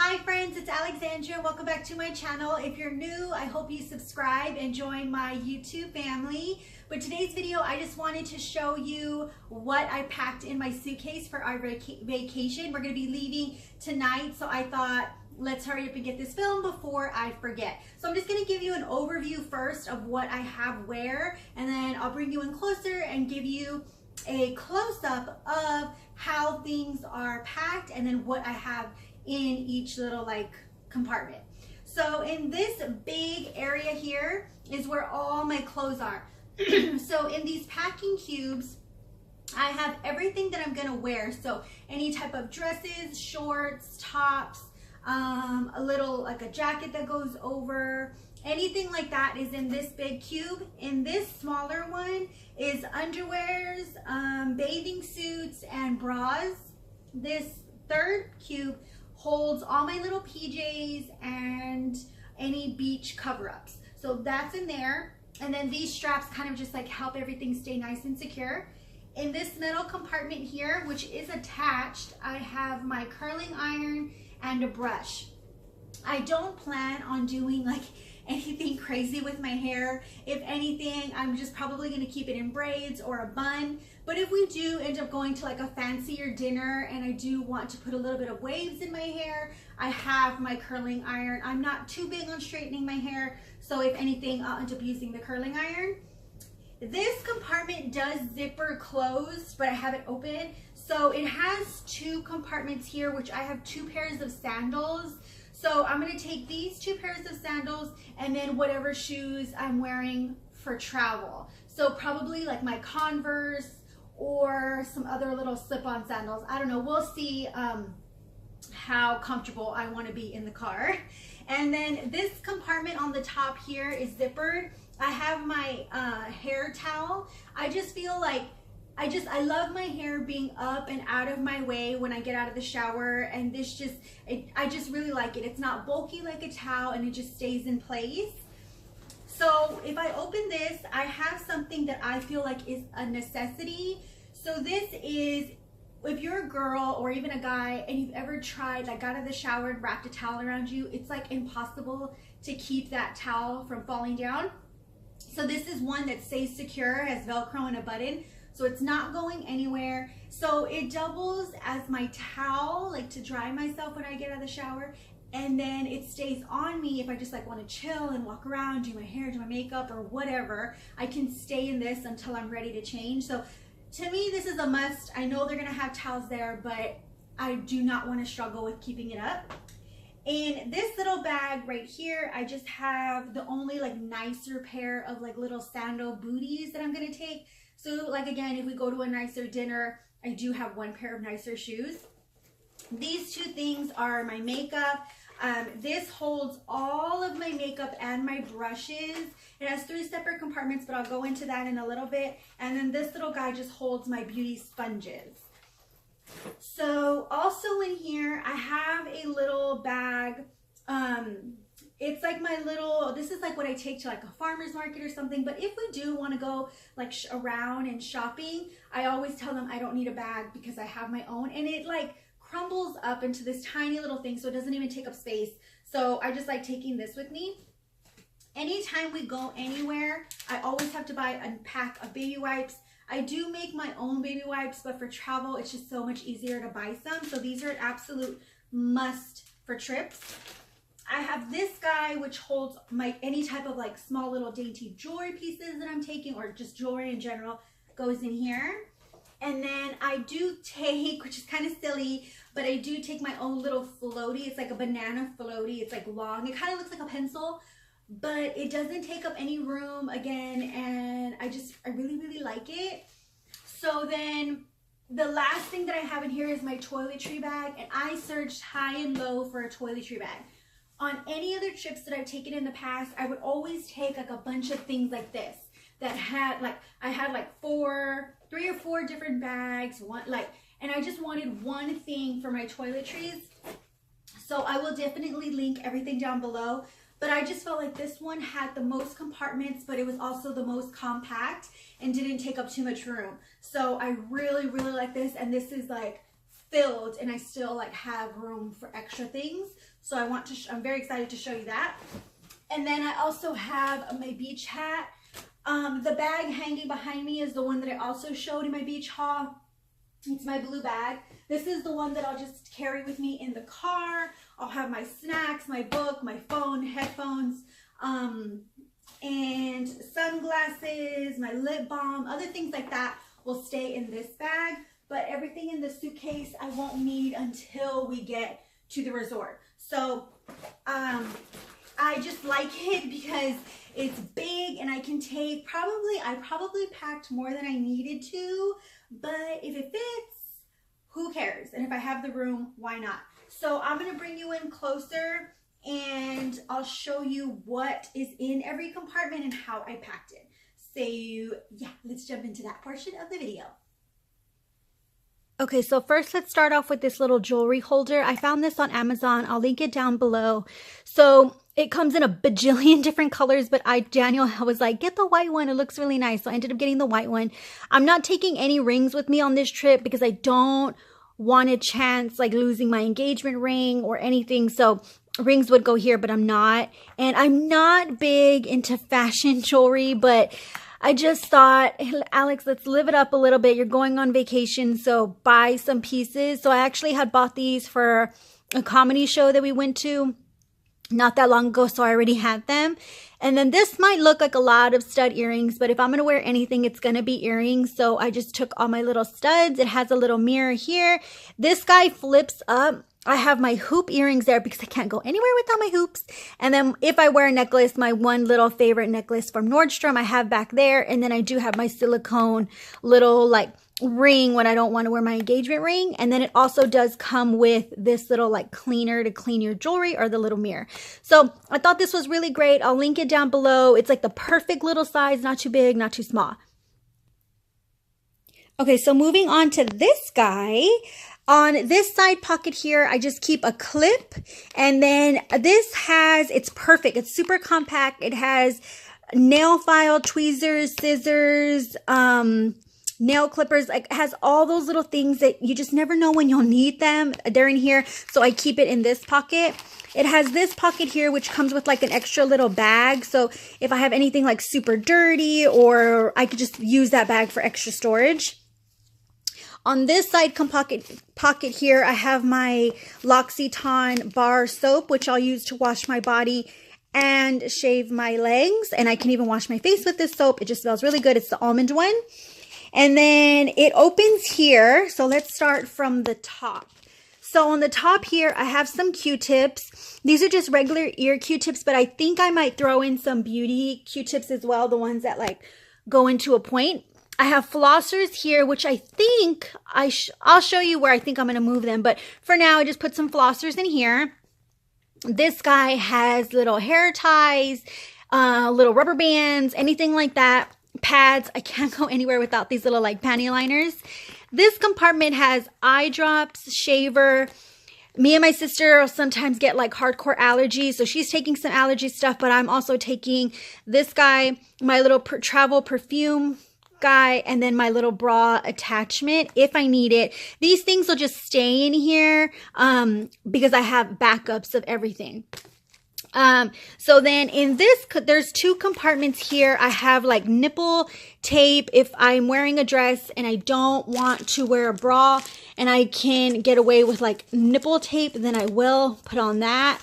Hi friends, it's Alexandria. Welcome back to my channel. If you're new, I hope you subscribe and join my YouTube family. But today's video, I just wanted to show you what I packed in my suitcase for our vacation. We're going to be leaving tonight, so I thought, let's hurry up and get this filmed before I forget. So I'm just going to give you an overview first of what I have where, and then I'll bring you in closer and give you a close-up of how things are packed and then what I have in each little compartment. So in this big area here is where all my clothes are. So in these packing cubes, I have everything that I'm gonna wear. So any type of dresses, shorts, tops, a little like a jacket that goes over, anything like that is in this big cube. In this smaller one is underwears, bathing suits, and bras. This third cube holds all my little PJs and any beach cover-ups. So that's in there. And then these straps kind of just like help everything stay nice and secure. In this middle compartment here, which is attached, I have my curling iron and a brush. I don't plan on doing like anything crazy with my hair. If anything, I'm just probably gonna keep it in braids or a bun. But if we do end up going to like a fancier dinner and I do want to put a little bit of waves in my hair, I have my curling iron. I'm not too big on straightening my hair, so if anything, I'll end up using the curling iron. This compartment does zipper closed, but I have it open. So it has two compartments here, which I have 2 pairs of sandals. So I'm gonna take these 2 pairs of sandals and then whatever shoes I'm wearing for travel. So probably like my Converse or some other little slip-on sandals. I don't know, we'll see how comfortable I wanna be in the car. And then this compartment on the top here is zippered. I have my hair towel. I just feel like I love my hair being up and out of my way when I get out of the shower, and this I just really like it. It's not bulky like a towel and it just stays in place. So if I open this, I have something that I feel like is a necessity. So this is, if you're a girl or even a guy and you've ever tried, like got out of the shower and wrapped a towel around you, it's like impossible to keep that towel from falling down. So this is one that stays secure, has Velcro and a button. So it's not going anywhere. So it doubles as my towel, like to dry myself when I get out of the shower. And then it stays on me if I just like want to chill and walk around, do my hair, do my makeup or whatever. I can stay in this until I'm ready to change. So to me, this is a must. I know they're gonna have towels there, but I do not want to struggle with keeping it up. In this little bag right here, I just have the only like nicer pair of like little sandal booties that I'm gonna take. So like again, if we go to a nicer dinner, I do have 1 pair of nicer shoes. These 2 things are my makeup. This holds all of my makeup and my brushes. It has 3 separate compartments, but I'll go into that in a little bit. And then this little guy just holds my beauty sponges. So also in here, I have a little bag. It's like my little, this is like what I take to like a farmer's market or something. But if we do want to go like around and shopping, I always tell them I don't need a bag because I have my own. And it like crumbles up into this tiny little thing, so it doesn't even take up space. So I just like taking this with me. Anytime we go anywhere, I always have to buy a pack of baby wipes. I do make my own baby wipes, but for travel, it's just so much easier to buy some. So these are an absolute must for trips. I have this guy, which holds my any type of like small little dainty jewelry pieces that I'm taking, or just jewelry in general goes in here. And then I do take, which is kind of silly, but I do take my own little floaty. It's like a banana floaty. It's like long. It kind of looks like a pencil, but it doesn't take up any room again. And I really, really like it. So then the last thing that I have in here is my toiletry bag. And I searched high and low for a toiletry bag. On any other trips that I've taken in the past, I would always take like a bunch of things like this that had like, I had like 3 or 4 different bags, and I just wanted one thing for my toiletries. So I will definitely link everything down below. But I just felt like this one had the most compartments, but it was also the most compact and didn't take up too much room. So I really, really like this. And this is like filled and I still like have room for extra things. So I'm very excited to show you that. And then I also have my beach hat. The bag hanging behind me is the one that I also showed in my beach haul. It's my blue bag. This is the one that I'll just carry with me in the car. I'll have my snacks, my book, my phone, headphones, and sunglasses, my lip balm, other things like that will stay in this bag. But everything in the suitcase I won't need until we get to the resort. So I just like it because it's big and I can take I probably packed more than I needed to, but if it fits, who cares? And if I have the room, why not? So I'm going to bring you in closer and I'll show you what is in every compartment and how I packed it. So yeah, let's jump into that portion of the video. Okay, so first let's start off with this little jewelry holder. I found this on Amazon. I'll link it down below. So it comes in a bajillion different colors, but Daniel was like, get the white one. It looks really nice. So I ended up getting the white one. I'm not taking any rings with me on this trip because I don't want a chance like losing my engagement ring or anything. So rings would go here, but I'm not. And I'm not big into fashion jewelry, but I just thought, Alex, let's live it up a little bit. You're going on vacation, so buy some pieces. So I actually had bought these for a comedy show that we went to not that long ago, so I already had them. And then this might look like a lot of stud earrings, but if I'm going to wear anything, it's going to be earrings. So I just took all my little studs. It has a little mirror here. This guy flips up. I have my hoop earrings there because I can't go anywhere without my hoops. And then if I wear a necklace, my one little favorite necklace from Nordstrom, I have back there. And then I do have my silicone little like ring when I don't want to wear my engagement ring. And then it also does come with this little like cleaner to clean your jewelry or the little mirror. So I thought this was really great. I'll link it down below. It's like the perfect little size, not too big, not too small. Okay, so moving on to this guy. On this side pocket here, I just keep a clip, and then it's perfect. It's super compact. It has nail file, tweezers, scissors, nail clippers. Like, it has all those little things that you just never know when you'll need them. They're in here, so I keep it in this pocket. It has this pocket here, which comes with like an extra little bag. So if I have anything like super dirty, or I could just use that bag for extra storage. On this side pocket here, I have my L'Occitane bar soap, which I'll use to wash my body and shave my legs. And I can even wash my face with this soap. It just smells really good. It's the almond one. And then it opens here. So let's start from the top. So on the top here, I have some Q-tips. These are just regular ear Q-tips, but I think I might throw in some beauty Q-tips as well, the ones that like go into a point. I have flossers here, which I think I'll show you where I think I'm going to move them. But for now, I just put some flossers in here. This guy has little hair ties, little rubber bands, anything like that. Pads. I can't go anywhere without these little like panty liners. This compartment has eye drops, shaver. Me and my sister sometimes get like hardcore allergies. So she's taking some allergy stuff, but I'm also taking this guy, my little travel perfume guy, and then my little bra attachment if I need it. These things will just stay in here because I have backups of everything. So then in this, there's two compartments here. I have like nipple tape if I'm wearing a dress and I don't want to wear a bra and I can get away with like nipple tape, then I will put on that.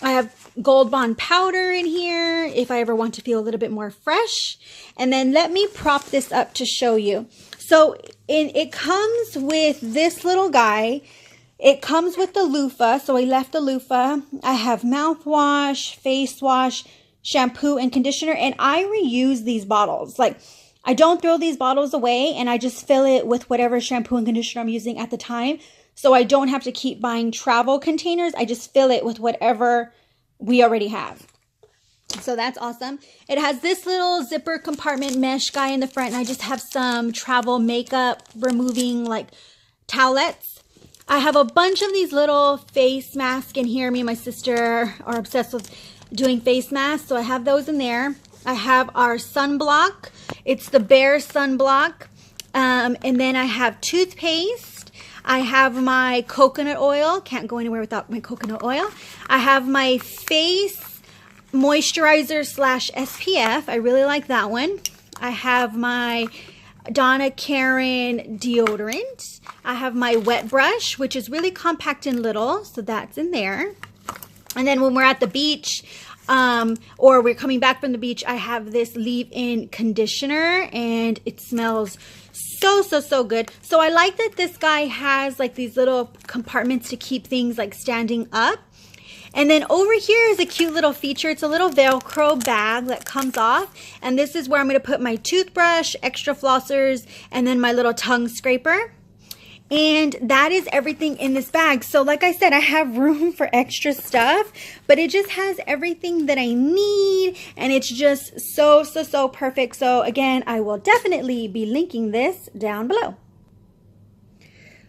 I have Gold Bond powder in here if I ever want to feel a little bit more fresh. And then let me prop this up to show you. So it comes with this little guy. It comes with the loofah. So I left the loofah. I have mouthwash, face wash, shampoo, and conditioner. And I reuse these bottles. Like, I don't throw these bottles away, and I just fill it with whatever shampoo and conditioner I'm using at the time. So I don't have to keep buying travel containers. I just fill it with whatever we already have. So that's awesome. It has this little zipper compartment mesh guy in the front, and I just have some travel makeup removing like towelettes. I have a bunch of these little face masks in here. Me and my sister are obsessed with doing face masks, so I have those in there. I have our sunblock. It's the Bare sunblock. And then I have toothpaste. I have my coconut oil. Can't go anywhere without my coconut oil. I have my face moisturizer slash SPF. I really like that one. I have my Donna Karan deodorant. I have my wet brush, which is really compact and little, so that's in there. And then when we're at the beach, or we're coming back from the beach, I have this leave-in conditioner, and it smells so good. So I like that this guy has like these little compartments to keep things like standing up. And then over here is a cute little feature. It's a little Velcro bag that comes off. And this is where I'm going to put my toothbrush, extra flossers, and then my little tongue scraper. And that is everything in this bag. So like I said, I have room for extra stuff, but it just has everything that I need. And it's just so perfect. So again, I will definitely be linking this down below.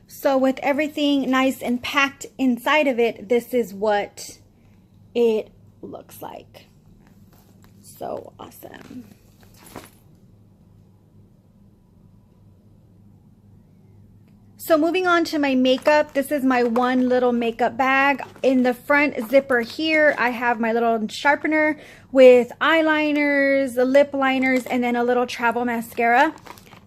So with everything nice and packed inside of it, this is what it looks like. So awesome. So moving on to my makeup, this is my one little makeup bag. In the front zipper here, I have my little sharpener with eyeliners, lip liners, and then a little travel mascara.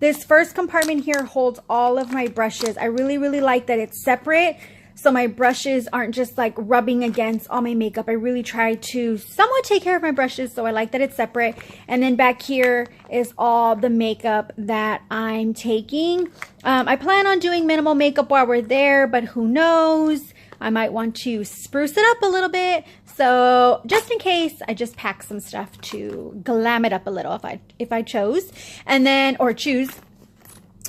This first compartment here holds all of my brushes. I really like that it's separate, so my brushes aren't just like rubbing against all my makeup. I really try to somewhat take care of my brushes, so I like that it's separate. And then back here is all the makeup that I'm taking. I plan on doing minimal makeup while we're there, but who knows? I might want to spruce it up a little bit. So just in case, I just packed some stuff to glam it up a little if I chose, and then, or choose.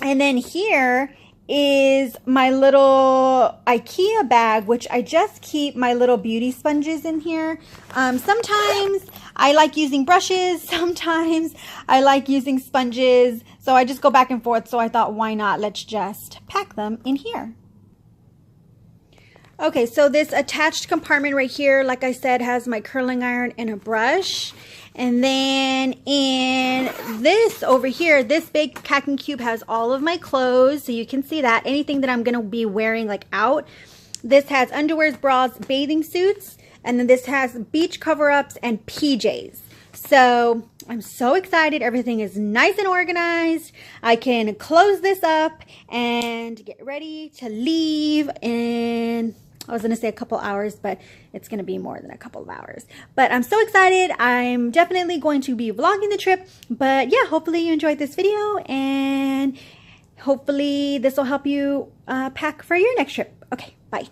And then here is my little IKEA bag, which I just keep my little beauty sponges in here. Sometimes I like using brushes, sometimes I like using sponges. So I just go back and forth. So I thought, why not? Let's just pack them in here. Okay, so this attached compartment right here, like I said, has my curling iron and a brush. And then in this over here, this big packing cube has all of my clothes. So you can see that. Anything that I'm going to be wearing like out. This has underwears, bras, bathing suits. And then this has beach cover-ups and PJs. So I'm so excited. Everything is nice and organized. I can close this up and get ready to leave in, I was going to say a couple hours, but it's going to be more than a couple of hours. But I'm so excited. I'm definitely going to be vlogging the trip. But yeah, hopefully you enjoyed this video, and hopefully this will help you pack for your next trip. Okay, bye.